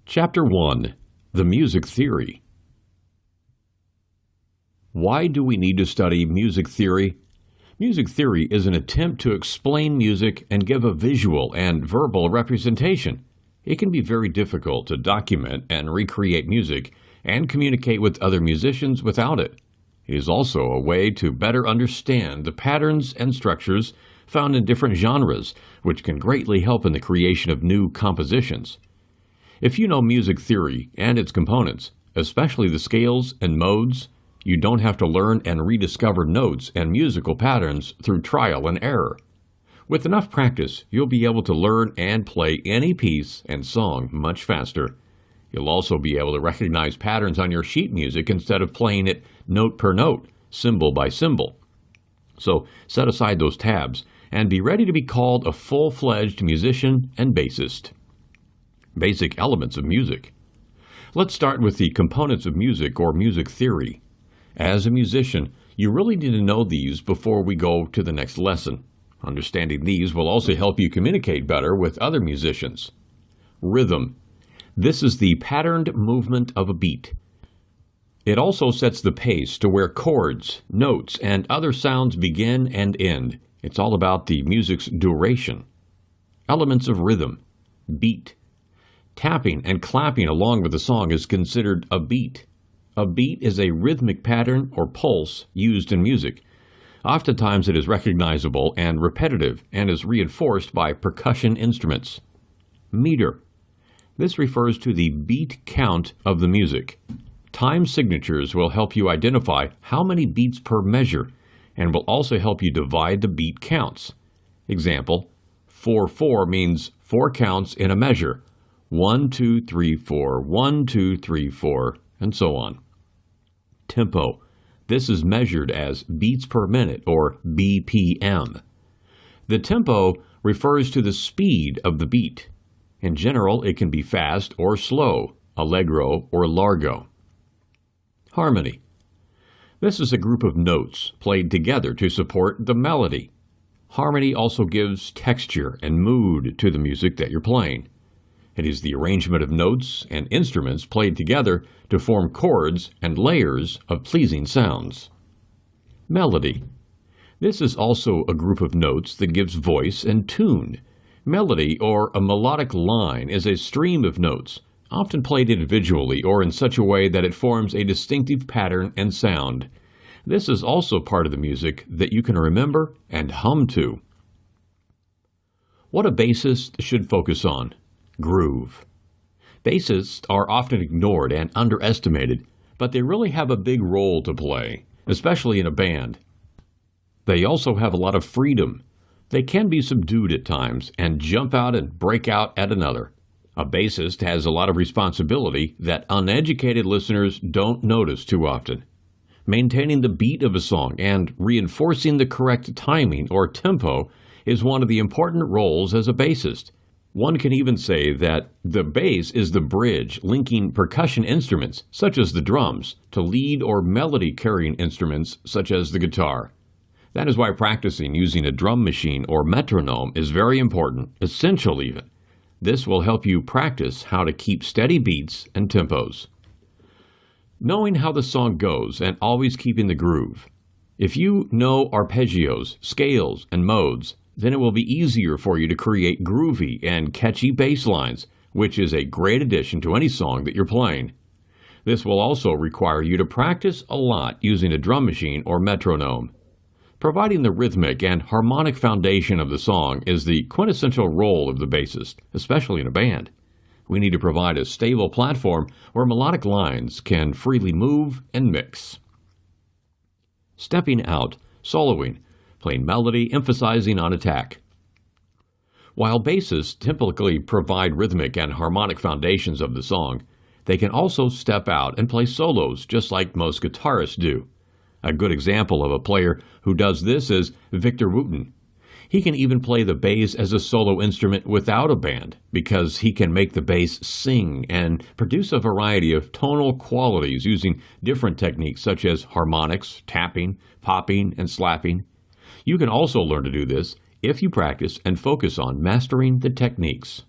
Chapter 1. The Music Theory. Why do we need to study music theory? Music theory is an attempt to explain music and give a visual and verbal representation. It can be very difficult to document and recreate music and communicate with other musicians without it. It is also a way to better understand the patterns and structures found in different genres, which can greatly help in the creation of new compositions. If you know music theory and its components, especially the scales and modes, you don't have to learn and rediscover notes and musical patterns through trial and error. With enough practice, you'll be able to learn and play any piece and song much faster. You'll also be able to recognize patterns on your sheet music instead of playing it note per note, symbol by symbol. So set aside those tabs and be ready to be called a full-fledged musician and bassist. Basic elements of music. Let's start with the components of music or music theory. As a musician, you really need to know these before we go to the next lesson. Understanding these will also help you communicate better with other musicians. Rhythm. This is the patterned movement of a beat. It also sets the pace to where chords, notes, and other sounds begin and end. It's all about the music's duration. Elements of rhythm. Beat. Tapping and clapping along with the song is considered a beat. A beat is a rhythmic pattern or pulse used in music. Oftentimes it is recognizable and repetitive and is reinforced by percussion instruments. Meter. This refers to the beat count of the music. Time signatures will help you identify how many beats per measure and will also help you divide the beat counts. Example, 4/4 means 4 counts in a measure. 1, 2, 3, 4, 1, 2, 3, 4, and so on. Tempo. This is measured as beats per minute, or BPM. The tempo refers to the speed of the beat. In general, it can be fast or slow, allegro or largo. Harmony. This is a group of notes played together to support the melody. Harmony also gives texture and mood to the music that you're playing. It is the arrangement of notes and instruments played together to form chords and layers of pleasing sounds. Melody. This is also a group of notes that gives voice and tune. Melody, or a melodic line, is a stream of notes, often played individually or in such a way that it forms a distinctive pattern and sound. This is also part of the music that you can remember and hum to. What a bassist should focus on. Groove. Bassists are often ignored and underestimated, but they really have a big role to play, especially in a band. They also have a lot of freedom. They can be subdued at times and jump out and break out at another. A bassist has a lot of responsibility that uneducated listeners don't notice too often. Maintaining the beat of a song and reinforcing the correct timing or tempo is one of the important roles as a bassist. One can even say that the bass is the bridge linking percussion instruments, such as the drums, to lead or melody-carrying instruments, such as the guitar. That is why practicing using a drum machine or metronome is very important, essential even. This will help you practice how to keep steady beats and tempos. Knowing how the song goes and always keeping the groove. If you know arpeggios, scales, and modes, then it will be easier for you to create groovy and catchy bass lines, which is a great addition to any song that you're playing. This will also require you to practice a lot using a drum machine or metronome. Providing the rhythmic and harmonic foundation of the song is the quintessential role of the bassist, especially in a band. We need to provide a stable platform where melodic lines can freely move and mix. Stepping out, soloing, playing melody, emphasizing on attack. While bassists typically provide rhythmic and harmonic foundations of the song, they can also step out and play solos just like most guitarists do. A good example of a player who does this is Victor Wooten. He can even play the bass as a solo instrument without a band because he can make the bass sing and produce a variety of tonal qualities using different techniques such as harmonics, tapping, popping, and slapping. You can also learn to do this if you practice and focus on mastering the techniques.